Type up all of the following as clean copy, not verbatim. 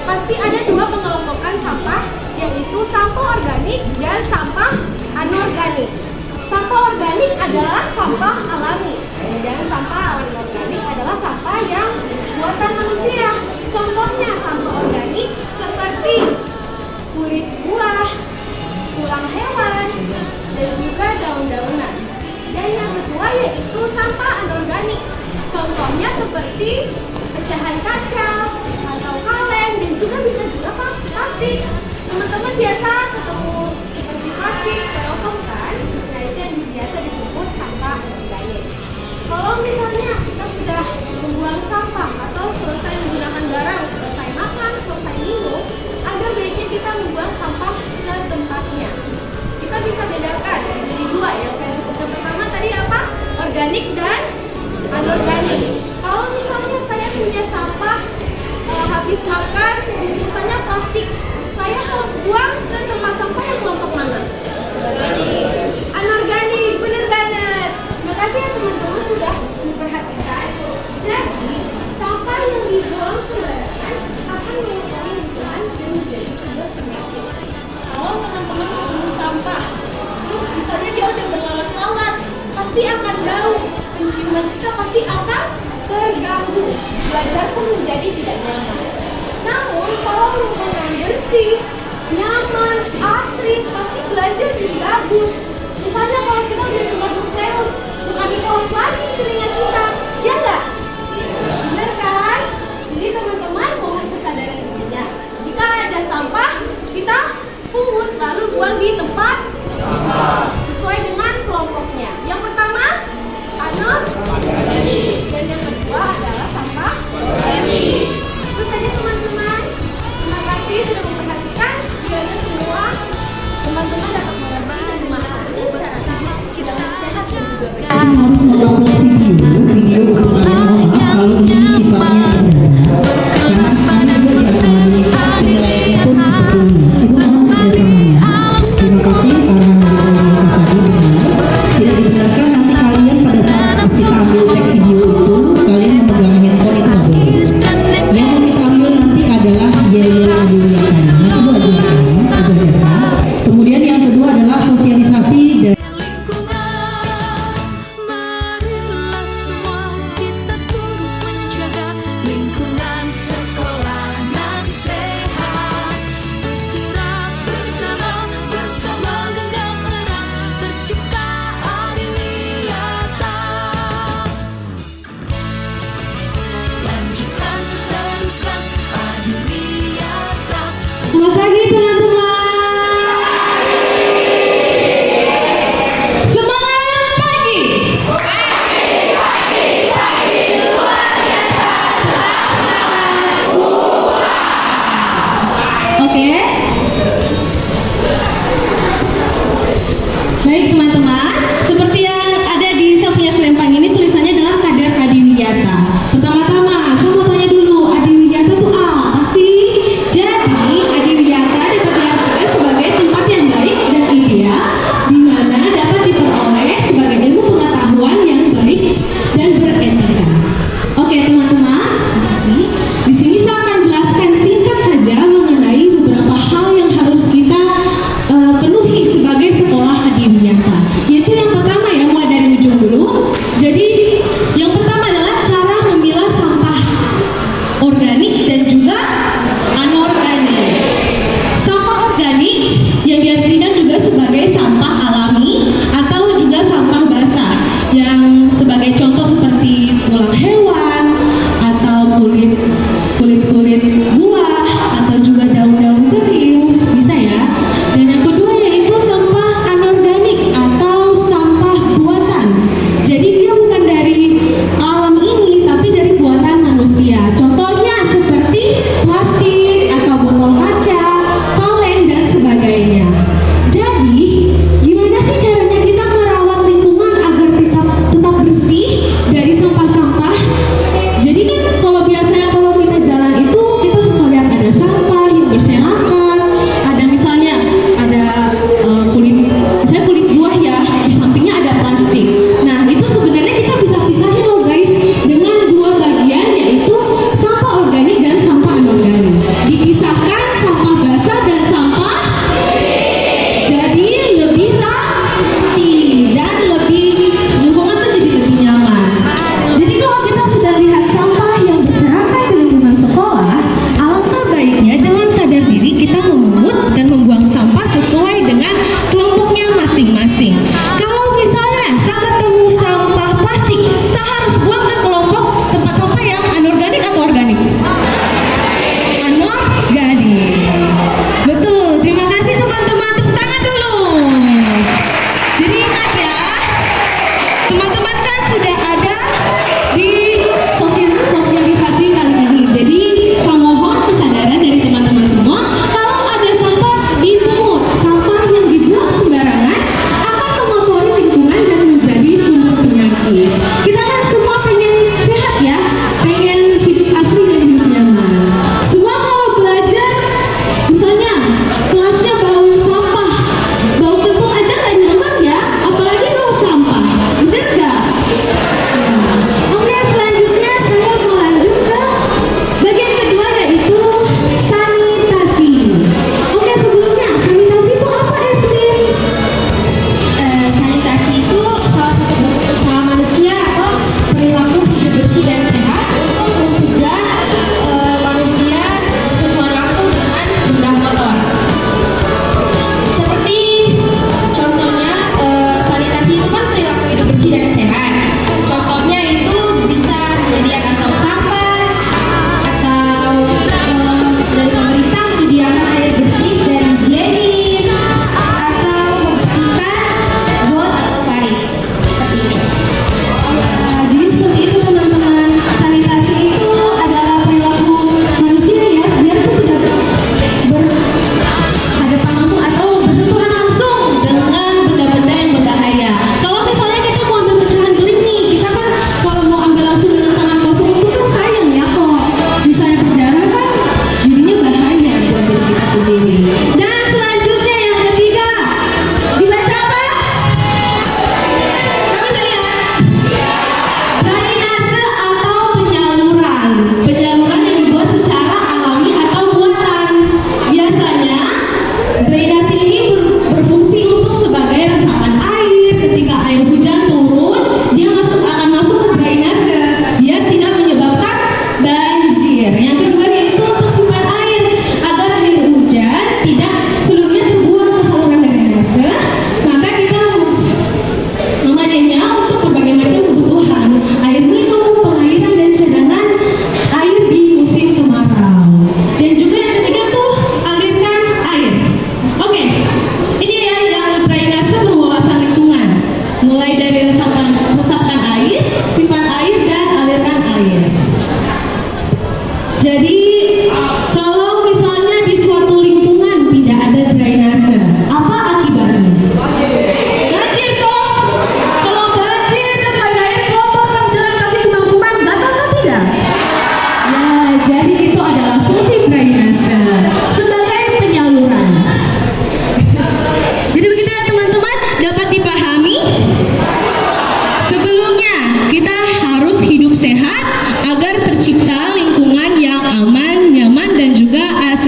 pasti ada dua pengelompokan sampah, yaitu sampah organik dan sampah anorganik. Sampah organik adalah sampah alami, dan sampah anorganik adalah sampah yang buatan manusia. Contohnya sampah organik seperti kulit buah, tulang hewan, dan juga daun-daunan. Dan yang kedua yaitu sampah anorganik. Contohnya seperti pecahan kaca atau kaleng, dan juga bisa juga plastik. Teman-teman biasa ketemu seperti plastik, styrofoam kan? Nah, itu yang biasa disebut sampah anorganik. Kalau misalnya kita sudah membuang sampah atau selesai menggunakan barang, selesai makan, selesai minum, ada baiknya kita membuang sampah ke tempatnya. Kita bisa bedakan dari dua yang saya sebutkan pertama tadi apa? Organik dan anorganik. Kalau misalnya saya punya sampah habis makan, misalnya plastik, saya harus buang ke tempat sampah yang kelompok mana? Anorganik, benar banget. Terima kasih ya teman-teman sudah memperhatikan. Jadi, sampah yang dibuang sembarangan akan mengurangi lingkungan dan menjadi sumber penyakit. Kalau teman-teman ketemu sampah, terus misalnya dia udah berlalat-lalat, pasti akan bau. Penciuman kita pasti akan terganggu. Belajar pun menjadi tidak nyaman. Namun, kalau lingkungan bersih, nyaman, asri, pasti belajar jadi bagus. Misalnya kalau kita udah batuk terus, bukan dikelas lagi telinga kita, ya nggak? Bener kan? Jadi teman-teman mohon kesadaran dirinya. Jika ada sampah, kita pungut lalu buang di tempat sesuai dengan kelompoknya. Yang pertama, anorganik, dan yang kedua adalah sampah organik. Itu saja teman-teman. Terima kasih sudah memperhatikan. Kiranya semua teman-teman dapat mengerti dan memahami cara hidup yang sehat dan juga bersih.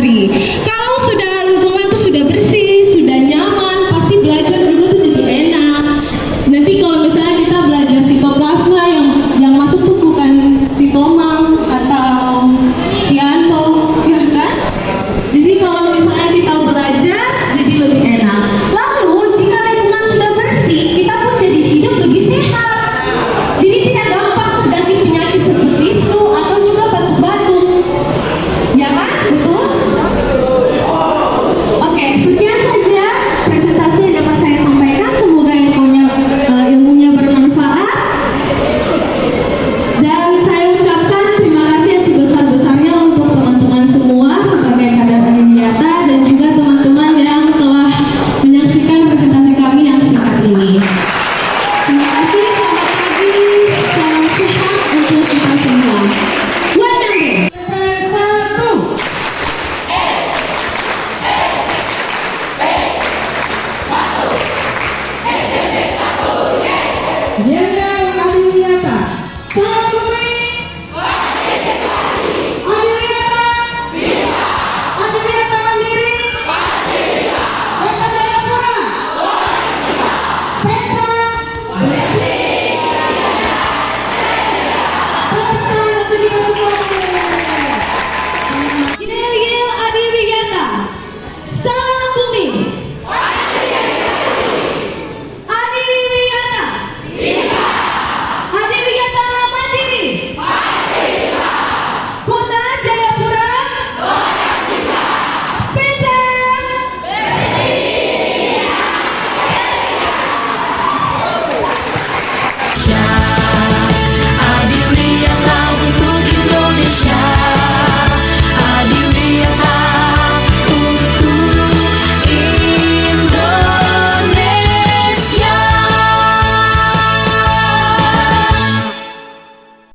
industri.